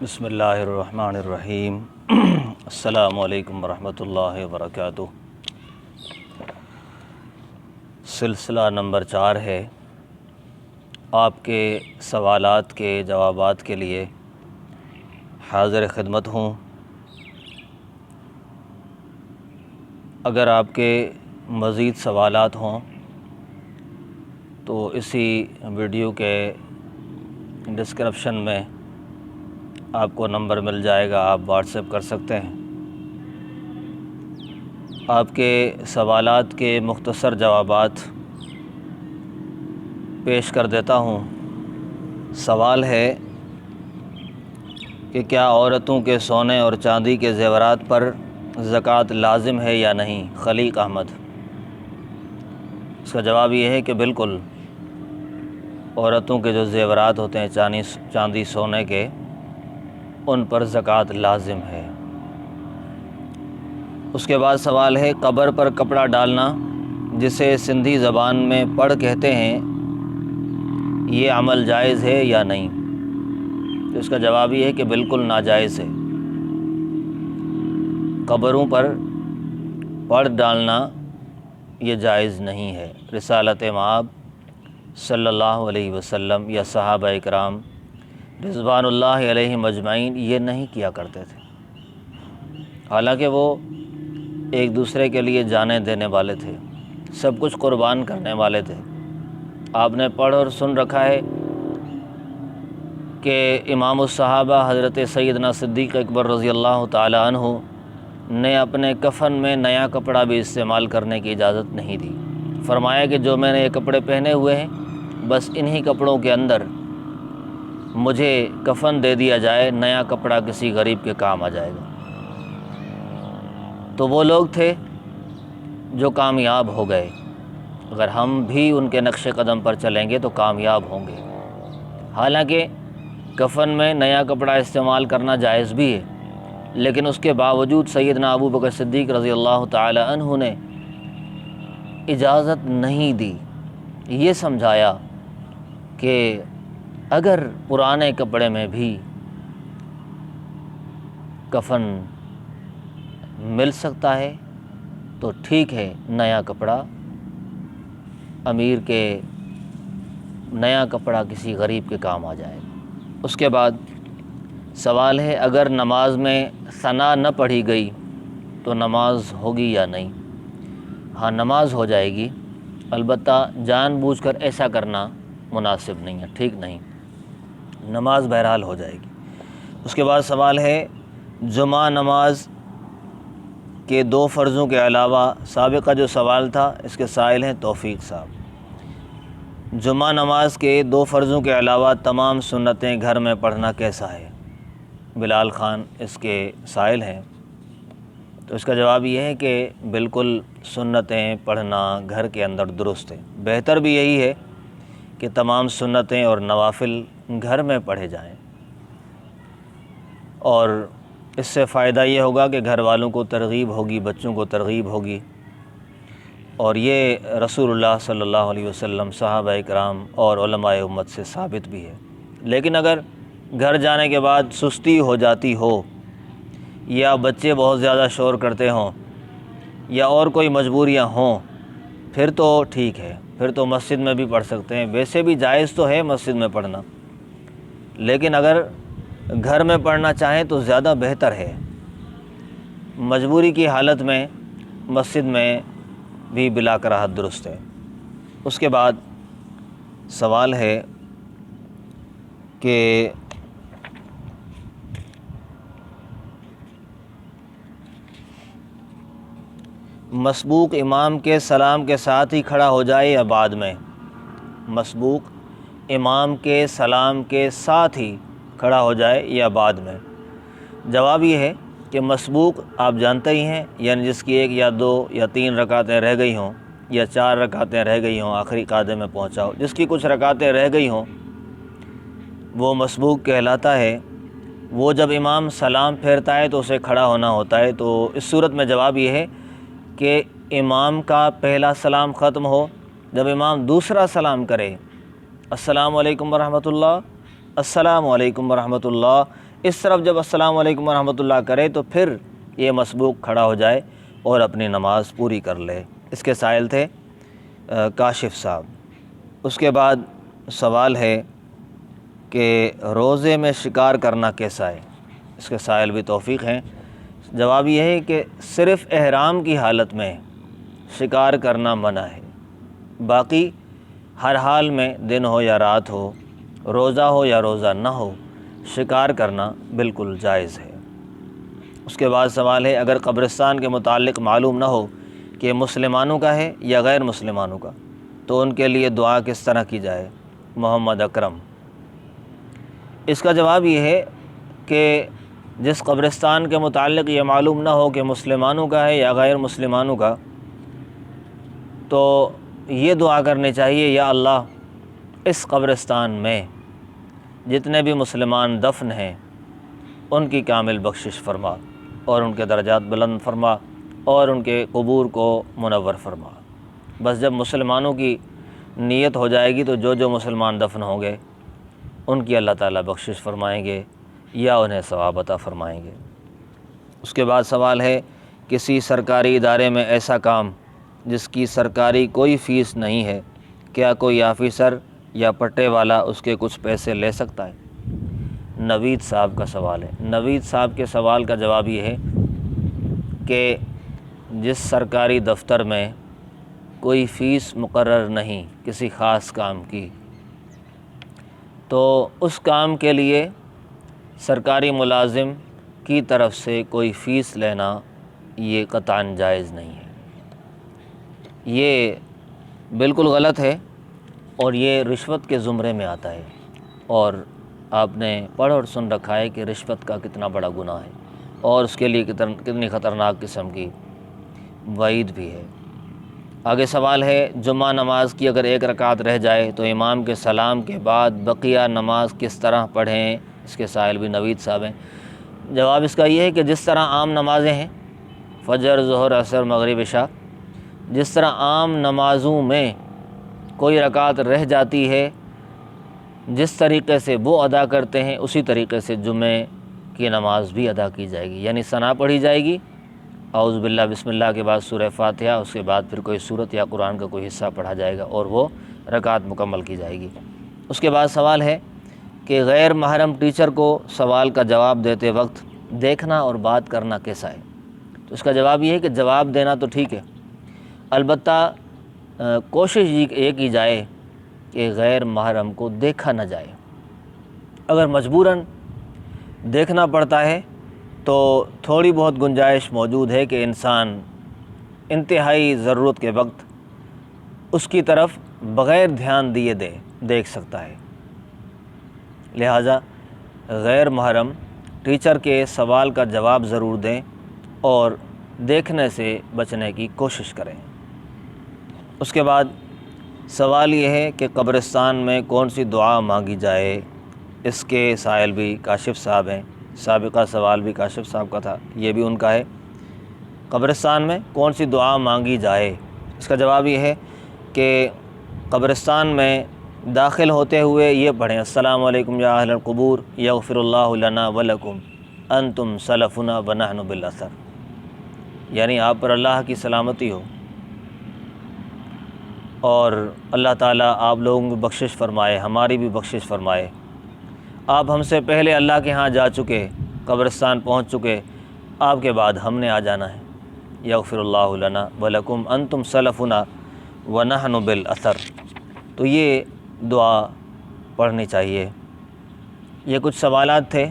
بسم اللہ الرحمن الرحیم السلام علیکم ورحمۃ اللہ وبرکاتہ۔ سلسلہ نمبر 4 ہے۔ آپ کے سوالات کے جوابات کے لیے حاضر خدمت ہوں۔ اگر آپ کے مزید سوالات ہوں تو اسی ویڈیو کے ڈسکرپشن میں آپ کو نمبر مل جائے گا، آپ واٹس ایپ کر سکتے ہیں۔ آپ کے سوالات کے مختصر جوابات پیش کر دیتا ہوں۔ سوال ہے کہ کیا عورتوں کے سونے اور چاندی کے زیورات پر زکوٰۃ لازم ہے یا نہیں؟ خلیق احمد۔ اس کا جواب یہ ہے کہ بالکل، عورتوں کے جو زیورات ہوتے ہیں چاندی سونے کے، ان پر زکوٰۃ لازم ہے۔ اس کے بعد سوال ہے قبر پر کپڑا ڈالنا، جسے سندھی زبان میں پڑ کہتے ہیں، یہ عمل جائز ہے یا نہیں؟ تو اس کا جواب یہ ہے کہ بالکل ناجائز ہے۔ قبروں پر پڑ ڈالنا یہ جائز نہیں ہے۔ رسالت مآب صلی اللہ علیہ وسلم یا صحابہ اکرام رضوان اللہ علیہم اجمعین یہ نہیں کیا کرتے تھے، حالانکہ وہ ایک دوسرے کے لیے جانیں دینے والے تھے، سب کچھ قربان کرنے والے تھے۔ آپ نے پڑھ اور سن رکھا ہے کہ امام الصحابہ حضرت سیدنا صدیق اکبر رضی اللہ تعالی عنہ نے اپنے کفن میں نیا کپڑا بھی استعمال کرنے کی اجازت نہیں دی۔ فرمایا کہ جو میں نے یہ کپڑے پہنے ہوئے ہیں، بس انہی کپڑوں کے اندر مجھے کفن دے دیا جائے، نیا کپڑا کسی غریب کے کام آ جائے گا۔ تو وہ لوگ تھے جو کامیاب ہو گئے۔ اگر ہم بھی ان کے نقش قدم پر چلیں گے تو کامیاب ہوں گے۔ حالانکہ کفن میں نیا کپڑا استعمال کرنا جائز بھی ہے، لیکن اس کے باوجود سیدنا ابو بکر صدیق رضی اللہ تعالی عنہ نے اجازت نہیں دی۔ یہ سمجھایا کہ اگر پرانے کپڑے میں بھی کفن مل سکتا ہے تو ٹھیک ہے، نیا کپڑا امیر کے، نیا کپڑا کسی غریب کے کام آ جائے گا۔ اس کے بعد سوال ہے اگر نماز میں ثنا نہ پڑھی گئی تو نماز ہوگی یا نہیں؟ ہاں، نماز ہو جائے گی، البتہ جان بوجھ کر ایسا کرنا مناسب نہیں ہے، ٹھیک نہیں، نماز بہرحال ہو جائے گی۔ اس کے بعد سوال ہے جمعہ نماز کے 2 فرضوں کے علاوہ، سابقہ جو سوال تھا اس کے سائل ہیں توفیق صاحب، جمعہ نماز کے 2 فرضوں کے علاوہ تمام سنتیں گھر میں پڑھنا کیسا ہے؟ بلال خان اس کے سائل ہیں۔ تو اس کا جواب یہ ہے کہ بالکل سنتیں پڑھنا گھر کے اندر درست ہے۔ بہتر بھی یہی ہے کہ تمام سنتیں اور نوافل گھر میں پڑھے جائیں، اور اس سے فائدہ یہ ہوگا کہ گھر والوں کو ترغیب ہوگی، بچوں کو ترغیب ہوگی، اور یہ رسول اللہ صلی اللہ علیہ وسلم، صحابہ اکرام اور علماء امت سے ثابت بھی ہے۔ لیکن اگر گھر جانے کے بعد سستی ہو جاتی ہو، یا بچے بہت زیادہ شور کرتے ہوں، یا اور کوئی مجبوریاں ہوں، پھر تو ٹھیک ہے، پھر تو مسجد میں بھی پڑھ سکتے ہیں۔ ویسے بھی جائز تو ہے مسجد میں پڑھنا، لیکن اگر گھر میں پڑھنا چاہیں تو زیادہ بہتر ہے۔ مجبوری کی حالت میں مسجد میں بھی بلا کراہت درست ہے۔ اس کے بعد سوال ہے کہ مسبوق امام کے سلام کے ساتھ ہی کھڑا ہو جائے یا بعد میں؟ مسبوق امام کے سلام کے ساتھ ہی کھڑا ہو جائے یا بعد میں؟ جواب یہ ہے کہ مسبوق آپ جانتے ہی ہیں، یعنی جس کی 1 یا 2 یا 3 رکعتیں رہ گئی ہوں، یا 4 رکعتیں رہ گئی ہوں، آخری قاعدے میں پہنچا ہو، جس کی کچھ رکعتیں رہ گئی ہوں، وہ مسبوق کہلاتا ہے۔ وہ جب امام سلام پھیرتا ہے تو اسے کھڑا ہونا ہوتا ہے۔ تو اس صورت میں جواب یہ ہے کہ امام کا پہلا سلام ختم ہو، جب امام دوسرا سلام کرے، السلام علیکم ورحمۃ اللہ، السلام علیکم ورحمۃ اللہ، اس طرف جب السلام علیکم ورحمۃ اللہ کرے تو پھر یہ مسبوق کھڑا ہو جائے اور اپنی نماز پوری کر لے۔ اس کے سائل تھے کاشف صاحب۔ اس کے بعد سوال ہے کہ روزے میں شکار کرنا کیسا ہے؟ اس کے سائل بھی توفیق ہیں۔ جواب یہ ہے کہ صرف احرام کی حالت میں شکار کرنا منع ہے، باقی ہر حال میں دن ہو یا رات ہو، روزہ ہو یا روزہ نہ ہو، شکار کرنا بالکل جائز ہے۔ اس کے بعد سوال ہے اگر قبرستان کے متعلق معلوم نہ ہو کہ مسلمانوں کا ہے یا غیر مسلمانوں کا تو ان کے لیے دعا کس طرح کی جائے؟ محمد اکرم۔ اس کا جواب یہ ہے کہ جس قبرستان کے متعلق یہ معلوم نہ ہو کہ مسلمانوں کا ہے یا غیر مسلمانوں کا، تو یہ دعا کرنی چاہیے، یا اللہ اس قبرستان میں جتنے بھی مسلمان دفن ہیں ان کی کامل بخشش فرما اور ان کے درجات بلند فرما اور ان کے قبور کو منور فرما۔ بس جب مسلمانوں کی نیت ہو جائے گی تو جو مسلمان دفن ہوں گے ان کی اللہ تعالیٰ بخشش فرمائیں گے یا انہیں ثواب عطا فرمائیں گے۔ اس کے بعد سوال ہے کسی سرکاری ادارے میں ایسا کام جس کی سرکاری کوئی فیس نہیں ہے، کیا کوئی آفیسر یا پٹے والا اس کے کچھ پیسے لے سکتا ہے؟ نوید صاحب کا سوال ہے۔ نوید صاحب کے سوال کا جواب یہ ہے کہ جس سرکاری دفتر میں کوئی فیس مقرر نہیں کسی خاص کام کی، تو اس کام کے لیے سرکاری ملازم کی طرف سے کوئی فیس لینا یہ قطعاً جائز نہیں ہے۔ یہ بالکل غلط ہے اور یہ رشوت کے زمرے میں آتا ہے، اور آپ نے پڑھ اور سن رکھا ہے کہ رشوت کا کتنا بڑا گناہ ہے اور اس کے لیے کتنی خطرناک قسم کی وعید بھی ہے۔ آگے سوال ہے جمعہ نماز کی اگر ایک رکعت رہ جائے تو امام کے سلام کے بعد بقیہ نماز کس طرح پڑھیں؟ اس کے سائل بھی نوید صاحب ہیں۔ جواب اس کا یہ ہے کہ جس طرح عام نمازیں ہیں فجر، ظہر، عصر، مغرب، عشاء، جس طرح عام نمازوں میں کوئی رکعت رہ جاتی ہے جس طریقے سے وہ ادا کرتے ہیں اسی طریقے سے جمعے کی نماز بھی ادا کی جائے گی، یعنی ثنا پڑھی جائے گی، اعوذ باللہ بسم اللہ کے بعد سورہ فاتحہ، اس کے بعد پھر کوئی سورت یا قرآن کا کوئی حصہ پڑھا جائے گا اور وہ رکعت مکمل کی جائے گی۔ اس کے بعد سوال ہے کہ غیر محرم ٹیچر کو سوال کا جواب دیتے وقت دیکھنا اور بات کرنا کیسا ہے؟ تو اس کا جواب یہ ہے کہ جواب دینا تو ٹھیک ہے، البتہ کوشش یہ کی جائے کہ غیر محرم کو دیکھا نہ جائے۔ اگر مجبوراً دیکھنا پڑتا ہے تو تھوڑی بہت گنجائش موجود ہے کہ انسان انتہائی ضرورت کے وقت اس کی طرف بغیر دھیان دیے دیکھ سکتا ہے، لہٰذا غیر محرم ٹیچر کے سوال کا جواب ضرور دیں اور دیکھنے سے بچنے کی کوشش کریں۔ اس کے بعد سوال یہ ہے کہ قبرستان میں کون سی دعا مانگی جائے؟ اس کے سائل بھی کاشف صاحب ہیں، سابقہ سوال بھی کاشف صاحب کا تھا، یہ بھی ان کا ہے۔ قبرستان میں کون سی دعا مانگی جائے؟ اس کا جواب یہ ہے کہ قبرستان میں داخل ہوتے ہوئے یہ پڑھیں السلام علیکم یا اہل القبور یغفر اللہ لنا ولکم انتم سلفنا ونحن بالاثر، یعنی آپ پر اللہ کی سلامتی ہو اور اللہ تعالیٰ آپ لوگوں کی بخشش فرمائے، ہماری بھی بخشش فرمائے۔ آپ ہم سے پہلے اللہ کے ہاں جا چکے، قبرستان پہنچ چکے، آپ کے بعد ہم نے آ جانا ہے۔ یغفر اللہ لنا ولکم انتم سلفنا ونحن بالاثر، تو یہ دعا پڑھنی چاہیے۔ یہ کچھ سوالات تھے